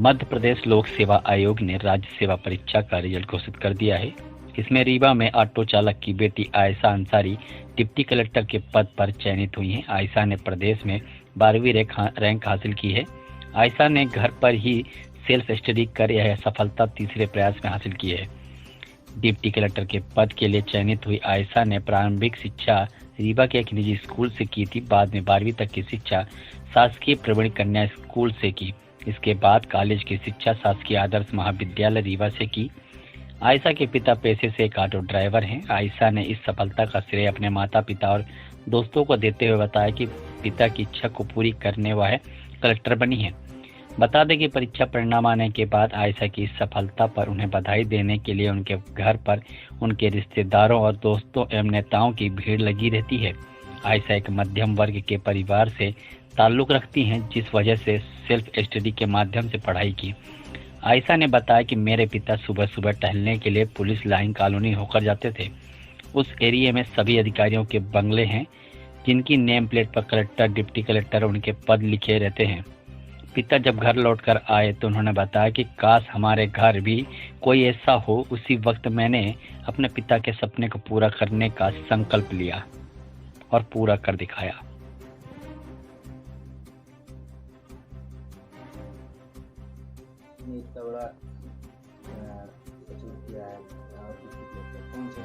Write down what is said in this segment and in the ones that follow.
मध्य प्रदेश लोक सेवा आयोग ने राज्य सेवा परीक्षा का रिजल्ट घोषित कर दिया है। इसमें रीवा में ऑटो चालक की बेटी आयशा अंसारी डिप्टी कलेक्टर के पद पर चयनित हुई हैं। आयशा ने प्रदेश में 12वीं रैंक हासिल की है। आयशा ने घर पर ही सेल्फ स्टडी कर यह सफलता तीसरे प्रयास में हासिल की है। डिप्टी कलेक्टर के पद के लिए चयनित हुई आयशा ने प्रारंभिक शिक्षा रीवा के एक निजी स्कूल से की थी। बाद में 12वीं तक की शिक्षा शासकीय प्रवीण कन्या स्कूल से की। इसके बाद कॉलेज की शिक्षा शासकीय आदर्श महाविद्यालय रीवा से की। आयशा के पिता पेशे से एक ऑटो ड्राइवर हैं। आयशा ने इस सफलता का श्रेय अपने माता पिता और दोस्तों को देते हुए बताया कि पिता की इच्छा को पूरी करने वह कलेक्टर बनी है। बता दें कि परीक्षा परिणाम आने के बाद आयशा की इस सफलता पर उन्हें बधाई देने के लिए उनके घर पर उनके रिश्तेदारों और दोस्तों एवं नेताओं की भीड़ लगी रहती है। आयशा एक मध्यम वर्ग के परिवार से ताल्लुक रखती हैं, जिस वजह से सेल्फ स्टडी के माध्यम से पढ़ाई की। आयशा ने बताया कि मेरे पिता सुबह सुबह टहलने के लिए पुलिस लाइन कॉलोनी होकर जाते थे। उस एरिया में सभी अधिकारियों के बंगले हैं, जिनकी नेम प्लेट पर कलेक्टर, डिप्टी कलेक्टर उनके पद लिखे रहते हैं। पिता जब घर लौटकर आए तो उन्होंने बताया कि काश हमारे घर भी कोई ऐसा हो। उसी वक्त मैंने अपने पिता के सपने को पूरा करने का संकल्प लिया और पूरा कर दिखाया। इतना बड़ा अचीव किया है कौन से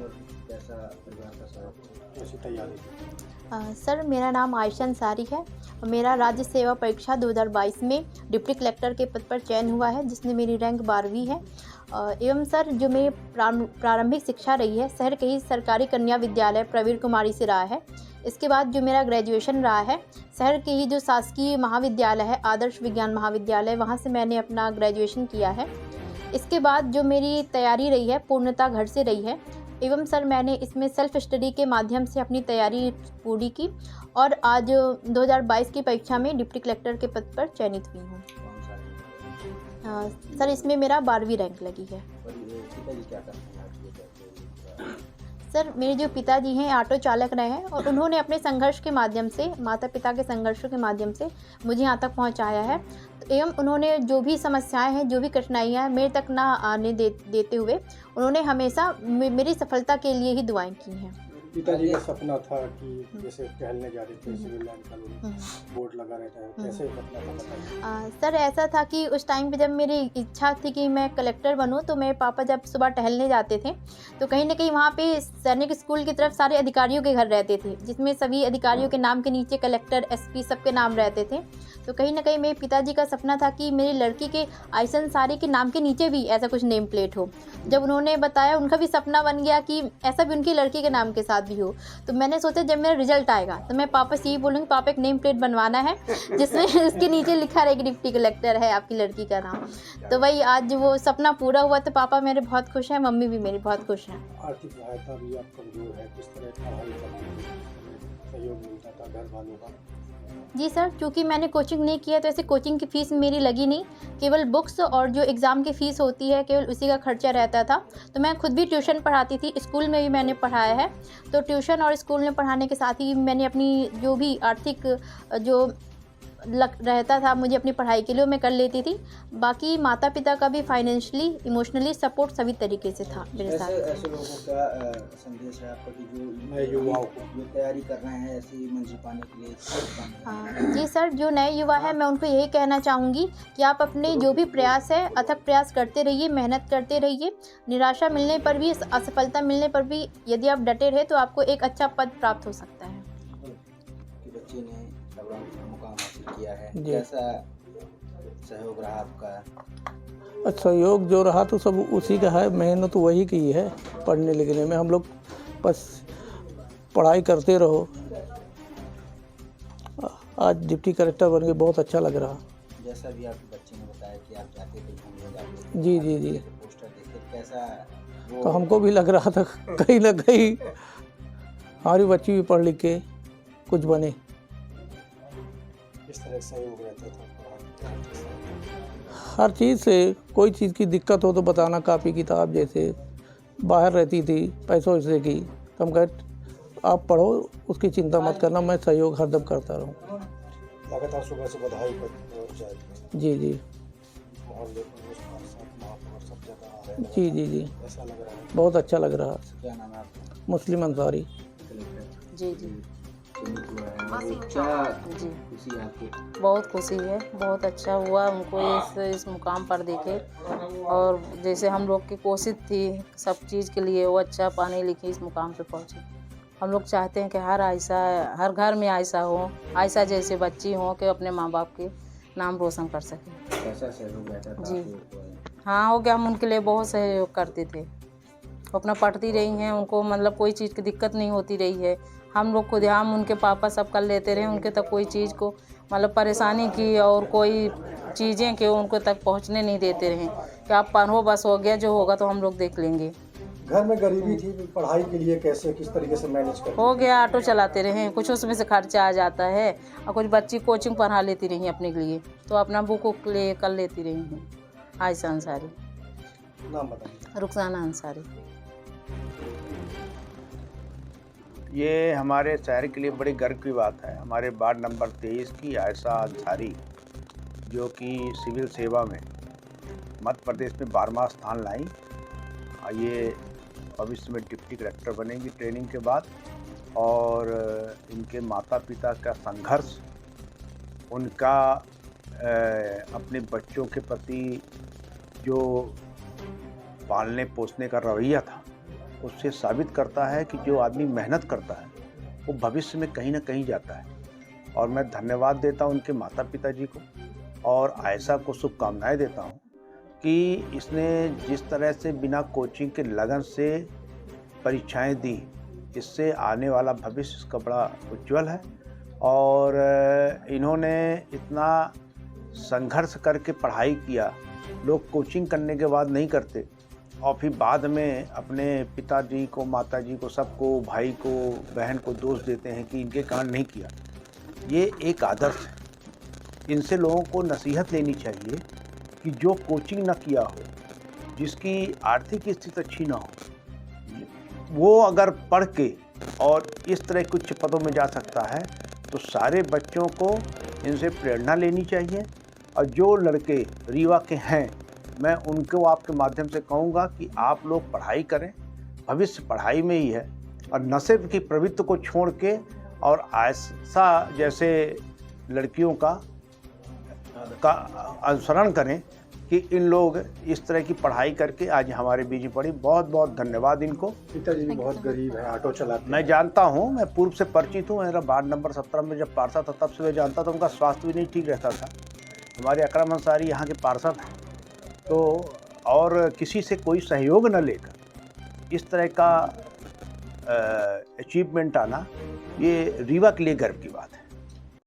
और कैसा परिवार का सपोर्ट, कैसी तैयारी? सर, मेरा नाम आयशा अंसारी है। मेरा राज्य सेवा परीक्षा 2022 में डिप्टी कलेक्टर के पद पर चयन हुआ है, जिसमें मेरी रैंक 12वीं है। एवं सर, जो मेरी प्रारंभिक शिक्षा रही है शहर के ही सरकारी कन्या विद्यालय प्रवीण कुमारी से रहा है। इसके बाद जो मेरा ग्रेजुएशन रहा है शहर के ही जो शासकीय महाविद्यालय है आदर्श विज्ञान महाविद्यालय, वहाँ से मैंने अपना ग्रेजुएशन किया है। इसके बाद जो मेरी तैयारी रही है पूर्णतः घर से रही है। एवं सर, मैंने इसमें सेल्फ स्टडी के माध्यम से अपनी तैयारी पूरी की और आज 2022 की परीक्षा में डिप्टी कलेक्टर के पद पर चयनित हुई हूँ। सर, इसमें मेरा 12वीं रैंक लगी है। सर, मेरे जो पिताजी हैं ऑटो चालक रहे हैं और उन्होंने अपने संघर्ष के माध्यम से, माता पिता के संघर्षों के माध्यम से मुझे यहाँ तक पहुँचाया है। एवं उन्होंने जो भी समस्याएं हैं, जो भी कठिनाइयाँ हैं, मेरे तक ना आने देते हुए उन्होंने हमेशा मेरी सफलता के लिए ही दुआएं की हैं। पिताजी का सपना था कि जैसे टहलने जा रहे थे, सिविल लाइन कॉलोनी बोर्ड लगा रहता है, कैसे सपना था बताइए? सर, ऐसा था कि उस टाइम पे जब मेरी इच्छा थी कि मैं कलेक्टर बनूं, तो मेरे पापा जब सुबह टहलने जाते थे तो कहीं ना कहीं वहाँ पे सैनिक स्कूल की तरफ सारे अधिकारियों के घर रहते थे, जिसमें सभी अधिकारियों के नाम के नीचे कलेक्टर, एसपी सबके नाम रहते थे। तो कहीं ना कहीं मेरे पिताजी का सपना था कि मेरी लड़की के आयशा अंसारी के नाम के नीचे भी ऐसा कुछ नेम प्लेट हो। जब उन्होंने बताया, उनका भी सपना बन गया कि ऐसा भी उनकी लड़की के नाम के साथ भी हो। तो मैंने सोचा जब मेरा रिजल्ट आएगा तो मैं पापा से यही बोलूँगी, पापा एक नेम प्लेट बनवाना है जिसमें उसके नीचे लिखा रहेगा डिप्टी कलेक्टर है आपकी लड़की का नाम। तो वही आज वो सपना पूरा हुआ, तो पापा मेरे बहुत खुश हैं, मम्मी भी मेरी बहुत खुश हैं। आर्थिक सहायता भी आप कमजोर है, किस तरह पढ़ाई करने में सहयोग मिलता था घर वालों का? जी सर, क्योंकि मैंने कोचिंग नहीं किया तो ऐसे कोचिंग की फ़ीस मेरी लगी नहीं, केवल बुक्स और जो एग्ज़ाम की फ़ीस होती है केवल उसी का खर्चा रहता था। तो मैं खुद भी ट्यूशन पढ़ाती थी, स्कूल में भी मैंने पढ़ाया है। तो ट्यूशन और स्कूल में पढ़ाने के साथ ही मैंने अपनी जो भी आर्थिक जो रहता था मुझे अपनी पढ़ाई के लिए मैं कर लेती थी। बाकी माता पिता का भी फाइनेंशियली, इमोशनली सपोर्ट सभी तरीके से था मेरे साथ। ऐसे लोगों का संदेश है आपका कि जो नए युवाओं को जो तैयारी कर रहे हैं ऐसी मंजिल पाने के लिए? हाँ जी सर, जो नए युवा है मैं उनको यही कहना चाहूँगी कि आप अपने जो भी प्रयास है अथक प्रयास करते रहिए, मेहनत करते रहिए। निराशा मिलने पर भी, असफलता मिलने पर भी यदि आप डटे रहे तो आपको एक अच्छा पद प्राप्त हो सकता है। बच्चे ने मुकाम हासिल किया है, कैसा सहयोग रहा आपका? सहयोग जो रहा तो सब उसी का है, मेहनत तो वही की है पढ़ने लिखने में। हम लोग बस पढ़ाई करते रहो। आज डिप्टी कलेक्टर बन के बहुत अच्छा लग रहा। जैसा भी आपके बच्चे ने बताया कि आप जाते थे घूमने जाते, जी जी जी, पोस्टर देखे, कैसा तो हमको भी लग रहा था कहीं ना कहीं हमारी बच्ची भी पढ़ लिख के कुछ बने। किस तरह सहयोग रहता था? हर चीज़ से, कोई चीज़ की दिक्कत हो तो बताना, कापी किताब जैसे बाहर रहती थी पैसों से की, तो हम कहे आप पढ़ो, उसकी चिंता मत करना, मैं सहयोग हरदम करता रहूँ। लगातार सुबह से बधाई कर जी जी। मोहल्ले में उस पार साथ महापौर सब जगह आ रहे हैं जी जी जी, ऐसा लग रहा है। बहुत अच्छा लग रहा है। क्या नाम है आपका? मुस्लिम अंसारी। कलेक्टर जी जी चयनित हुआ है और क्या जी, खुशी है आपको? बहुत खुशी है, बहुत अच्छा हुआ उनको इस मुकाम पर देखे। और जैसे हम लोग की कोशिश थी सब चीज़ के लिए, वो अच्छा पढ़े लिखे इस मुकाम पे पहुँचे। हम लोग चाहते हैं कि हर घर में आयशा हो, आयशा जैसे बच्ची हो कि अपने माँ बाप के नाम रोशन कर सकें। कैसा सहयोग रहता था जी। आपको? हाँ, हो गया, हम उनके लिए बहुत सहयोग करते थे। वो अपना पढ़ती रही हैं, उनको मतलब कोई चीज़ की दिक्कत नहीं होती रही है। हम लोग खुद हम उनके पापा सब कर लेते रहे, उनके तक कोई चीज़ को मतलब परेशानी की और कोई चीज़ें के उनको तक पहुंचने नहीं देते रहे कि आप पढ़ो, बस हो गया, जो होगा तो हम लोग देख लेंगे। घर में गरीबी थी, पढ़ाई के लिए कैसे किस तरीके से मैनेज कर हो गया, ऑटो चलाते रहे, कुछ उसमें से खर्चा आ जाता है और कुछ बच्ची कोचिंग पढ़ा लेती रही अपने के लिए, तो अपना बुक उक ले कर लेती रही हैं। आयशा अंसारी। नाम बताइए। रुखसाना अंसारी। ये हमारे शहर के लिए बड़ी गर्व की बात है। हमारे वार्ड नंबर 23 की आयशा अंसारी, जो कि सिविल सेवा में मध्य प्रदेश में 12वां स्थान लाई, ये भविष्य में डिप्टी कलेक्टर बनेंगी ट्रेनिंग के बाद। और इनके माता पिता का संघर्ष, उनका अपने बच्चों के प्रति जो पालने पोसने का रवैया था, उससे साबित करता है कि जो आदमी मेहनत करता है वो भविष्य में कहीं ना कहीं जाता है। और मैं धन्यवाद देता हूं उनके माता पिता जी को और आयशा को शुभकामनाएं देता हूं कि इसने जिस तरह से बिना कोचिंग के लगन से परीक्षाएं दी, इससे आने वाला भविष्य इसका बड़ा उज्जवल है। और इन्होंने इतना संघर्ष करके पढ़ाई किया। लोग कोचिंग करने के बाद नहीं करते और फिर बाद में अपने पिताजी को, माताजी को, सबको, भाई को, बहन को दोष देते हैं कि इनके कारण नहीं किया। ये एक आदर्श है। इनसे लोगों को नसीहत लेनी चाहिए कि जो कोचिंग न किया हो, जिसकी आर्थिक स्थिति अच्छी ना हो, वो अगर पढ़ के और इस तरह के उच्च पदों में जा सकता है, तो सारे बच्चों को इनसे प्रेरणा लेनी चाहिए। और जो लड़के रीवा के हैं, मैं उनको आपके माध्यम से कहूँगा कि आप लोग पढ़ाई करें, भविष्य पढ़ाई में ही है। और नशे की प्रवृत्ति को छोड़ के और आयशा जैसे लड़कियों का अनुसरण करें कि इन लोग इस तरह की पढ़ाई करके आज हमारे बीच पड़ी। बहुत बहुत धन्यवाद इनको। पिताजी भी बहुत गरीब है, ऑटो चलाते हैं। मैं जानता हूँ, मैं पूर्व से परिचित हूँ। मेरा वार्ड नंबर 17 में जब पार्षद था तब से मैं जानता था। उनका स्वास्थ्य भी नहीं ठीक रहता था। हमारे अकरम अंसारी यहाँ के पार्षद हैं, तो और किसी से कोई सहयोग न लेकर इस तरह का अचीवमेंट आना, ये रीवा के लिए गर्व की बात है।